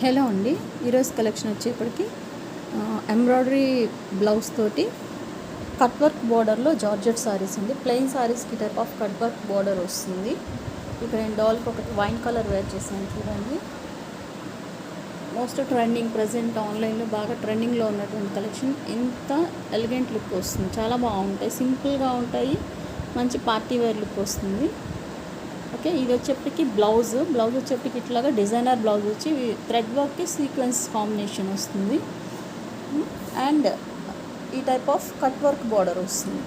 Hello అండి, ఈరోజు collection వచ్చేప్పటికి ఎంబ్రాయిడరీ బ్లౌజ్ తోటి కట్ వర్క్ బోర్డర్లో జార్జెట్ సారీస్ అండి. ప్లెయిన్ సారీస్కి type of cut work border వస్తుంది. ఇక్కడ నేను డాల్కి ఒకటి వైన్ కలర్ వేర్ చేశాను చూడండి. మోస్ట్ ట్రెండింగ్ ప్రజెంట్ ఆన్లైన్లో బాగా ట్రెండింగ్లో ఉన్నటువంటి కలెక్షన్. ఇంత ఎలిగెంట్ లుక్ వస్తుంది, చాలా బాగుంటాయి, సింపుల్గా ఉంటాయి, మంచి పార్టీ వేర్ లుక్ వస్తుంది. ఓకే, ఇది వచ్చేప్పటికి బ్లౌజ్ వచ్చేప్పటికి ఇట్లాగా డిజైనర్ బ్లౌజ్ వచ్చి థ్రెడ్ వర్క్కి సీక్వెన్స్ కాంబినేషన్ వస్తుంది. అండ్ ఈ type of cut work border వస్తుంది.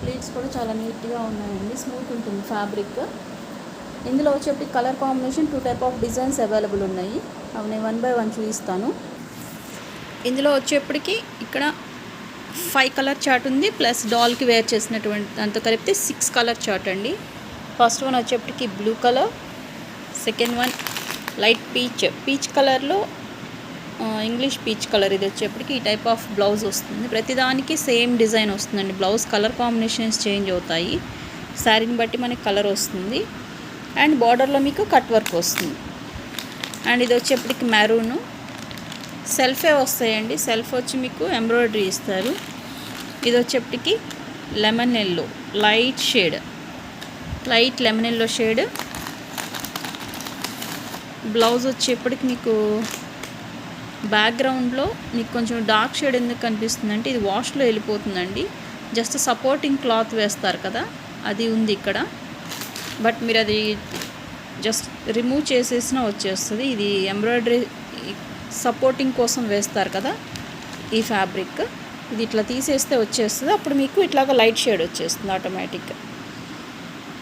ప్లీట్స్ కూడా చాలా నీట్గా ఉన్నాయండి, స్మూత్ ఉంటుంది ఫ్యాబ్రిక్. ఇందులో వచ్చేప్పటికి colour combination 2 type of designs available ఉన్నాయి. అవి నేను 1 బై 1 చూపిస్తాను. ఇందులో వచ్చేప్పటికి ఇక్కడ 5 కలర్ చార్ట్ ఉంది, ప్లస్ డాల్కి వేర్ చేసినటువంటి దాంతో కలిపితే 6 కలర్ చార్ట్ అండి. ఫస్ట్ వన్ వచ్చేప్పటికి blue colour, second one light peach కలర్లో ఇంగ్లీష్ పీచ్ కలర్. ఇది వచ్చేప్పటికి ఈ టైప్ ఆఫ్ బ్లౌజ్ వస్తుంది. ప్రతిదానికి సేమ్ డిజైన్ వస్తుందండి. బ్లౌజ్ కలర్ కాంబినేషన్స్ చేంజ్ అవుతాయి, శారీని బట్టి మనకి కలర్ వస్తుంది. అండ్ బార్డర్లో మీకు కట్ వర్క్ వస్తుంది. అండ్ ఇది వచ్చేప్పటికి మెరూను, సెల్ఫే వస్తాయండి. సెల్ఫ్ వచ్చి మీకు ఎంబ్రాయిడరీ ఇస్తారు. ఇది వచ్చేప్పటికి lemon yellow, light lemon yellow shade. Blouse వచ్చేప్పటికి మీకు బ్యాక్గ్రౌండ్లో మీకు కొంచెం డార్క్ షేడ్ ఎందుకు కనిపిస్తుంది అంటే ఇది వాష్లో వెళ్ళిపోతుందండి. జస్ట్ సపోర్టింగ్ క్లాత్ వేస్తారు కదా, అది ఉంది ఇక్కడ. బట్ మీరు అది జస్ట్ రిమూవ్ చేసేసినా వచ్చేస్తుంది. ఇది ఎంబ్రాయిడరీ సపోర్టింగ్ కోసం వేస్తారు కదా ఈ ఫ్యాబ్రిక్. ఇది ఇట్లా తీసేస్తే వచ్చేస్తుంది. అప్పుడు మీకు ఇట్లాగా లైట్ షేడ్ వచ్చేస్తుంది ఆటోమేటిక్గా.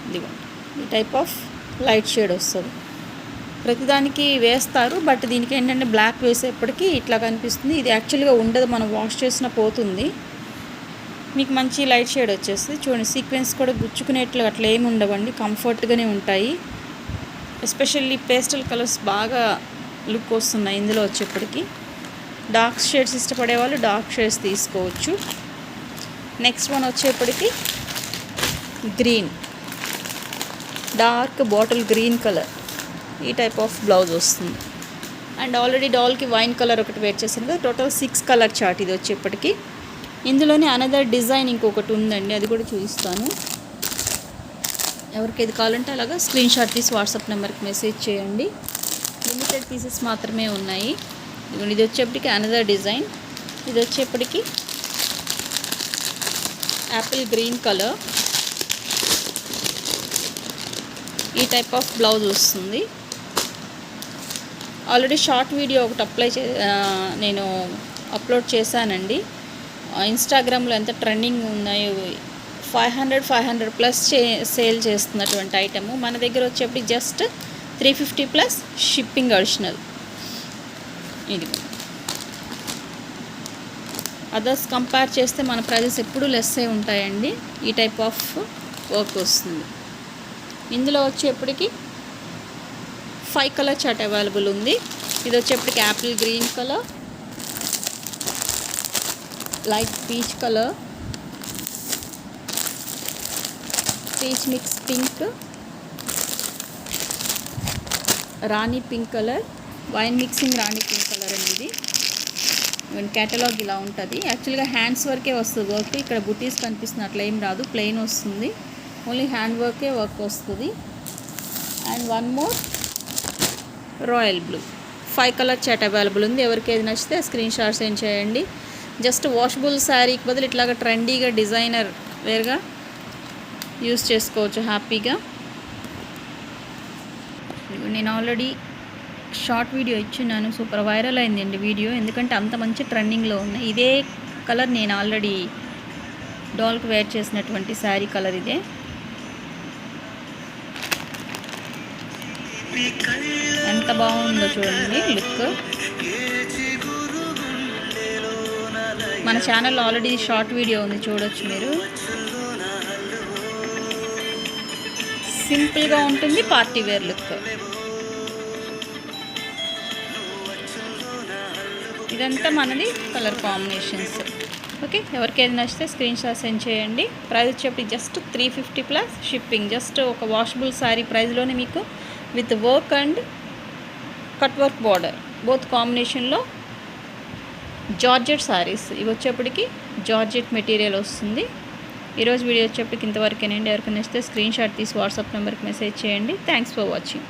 ఇదిగోండి, ఈ టైప్ ఆఫ్ లైట్ షేడ్ వస్తుంది. ప్రతిదానికి వేస్తారు, బట్ దీనికి ఏంటంటే బ్లాక్ వేసేప్పటికీ ఇట్లా కనిపిస్తుంది. ఇది యాక్చువల్గా ఉండదు, మనం వాష్ చేసినా పోతుంది. మీకు మంచి లైట్ షేడ్ వచ్చేస్తుంది. చూడండి, సీక్వెన్స్ కూడా గుచ్చుకునేట్లు అట్లా ఏమి ఉండవండి, కంఫర్ట్గానే ఉంటాయి. ఎస్పెషల్లీ పేస్టల్ కలర్స్ బాగా లుక్ వస్తున్నాయి ఇందులో వచ్చేప్పటికి. డార్క్ షేడ్స్ ఇష్టపడే వాళ్ళు డార్క్ షేడ్స్ తీసుకోవచ్చు. నెక్స్ట్ వన్ వచ్చేప్పటికి green, dark bottle green colour, ఈ టైప్ ఆఫ్ బ్లౌజ్ వస్తుంది. అండ్ ఆల్రెడీ డాల్కి వైన్ కలర్ ఒకటి వేర్ చేశాను కదా, టోటల్ 6 కలర్ చార్ట్ ఇది వచ్చేప్పటికి. ఇందులోనే అనదర్ డిజైన్ ఇంకొకటి ఉందండి, అది కూడా చూపిస్తాను. ఎవరికి ఇది కావాలంటే అలాగా స్క్రీన్ షాట్ తీసి వాట్సాప్ నెంబర్కి మెసేజ్ చేయండి. లిమిటెడ్ పీసెస్ మాత్రమే ఉన్నాయి. ఇది వచ్చేప్పటికి అనదర్ డిజైన్. ఇది వచ్చేప్పటికి యాపిల్ గ్రీన్ కలర్, ఈ టైప్ ఆఫ్ బ్లౌజ్ వస్తుంది. ఆల్రెడీ షార్ట్ వీడియో ఒకటి నేను అప్లోడ్ చేశానండి. ఇన్స్టాగ్రామ్లో ఎంత ట్రెండింగ్ ఉన్నాయో, 500 ప్లస్ సేల్ చేస్తున్నటువంటి ఐటము. మన దగ్గర వచ్చేప్పటికి జస్ట్ 350 ప్లస్ షిప్పింగ్ అడిషనల్. ఇది అదర్స్ కంపేర్ చేస్తే మన ప్రైజెస్ ఎప్పుడూ లెస్సే ఉంటాయండి. ఈ టైప్ ఆఫ్ వర్క్ వస్తుంది. ఇందులో వచ్చేప్పటికి 5 కలర్ చార్ట్ అవైలబుల్ ఉంది. ఇది వచ్చేప్పటికి apple green colour, light peach colour, peach mix pink, rani pink colour, wine mixing rani pink colour అండి. ఇది కేటలాగ్ ఇలా ఉంటుంది. యాక్చువల్గా హ్యాండ్స్ వరకే వస్తుంది వర్క్. ఇక్కడ బుటీస్ కనిపిస్తుంది, అట్లా ఏం రాదు, ప్లెయిన్ వస్తుంది. ఓన్లీ హ్యాండ్ వర్కే వర్క్ వస్తుంది. And one more royal blue, 5 colour chart available ఉంది. ఎవరికి ఏది నచ్చితే స్క్రీన్ షాట్ సెండ్ చేయండి. జస్ట్ వాషబుల్ శారీకి బదులు ఇట్లాగా ట్రెండీగా డిజైనర్ వేర్గా యూస్ చేసుకోవచ్చు హ్యాపీగా. నేను ఆల్రెడీ షార్ట్ వీడియో ఇచ్చిన్నాను, సూపర్ వైరల్ అయిందండి వీడియో, ఎందుకంటే అంత మంచి ట్రెండింగ్లో ఉన్నాయి. ఇదే కలర్ నేను ఆల్రెడీ డాల్కి వేర్ చేసినటువంటి శారీ కలర్ ఇదే. ఎంత బాగుందో చూడండి లుక్. మన ఛానల్లో ఆల్రెడీ షార్ట్ వీడియో ఉంది, చూడొచ్చు మీరు. సింపుల్గా ఉంటుంది, పార్టీ వేర్ లుక్. ఇదంతా మనది కలర్ కాంబినేషన్స్. ఓకే, ఎవరికి ఏది నచ్చితే స్క్రీన్ షాట్ సెండ్ చేయండి. ప్రైస్ వచ్చేప్పటి జస్ట్ 350 ప్లస్ షిప్పింగ్. జస్ట్ ఒక వాషబుల్ శారీ ప్రైస్లోనే మీకు with work and cut work border, both కాంబినేషన్లో జార్జెట్ శారీస్. ఇవి వచ్చేప్పటికి జార్జెట్ మెటీరియల్ వస్తుంది. ఈరోజు వీడియో వచ్చేప్పటికి ఇంతవరకేనండి. ఎవరికైనా నచ్చితే స్క్రీన్ షాట్ తీసి వాట్సాప్ నెంబర్కి మెసేజ్ చేయండి. Thanks for watching.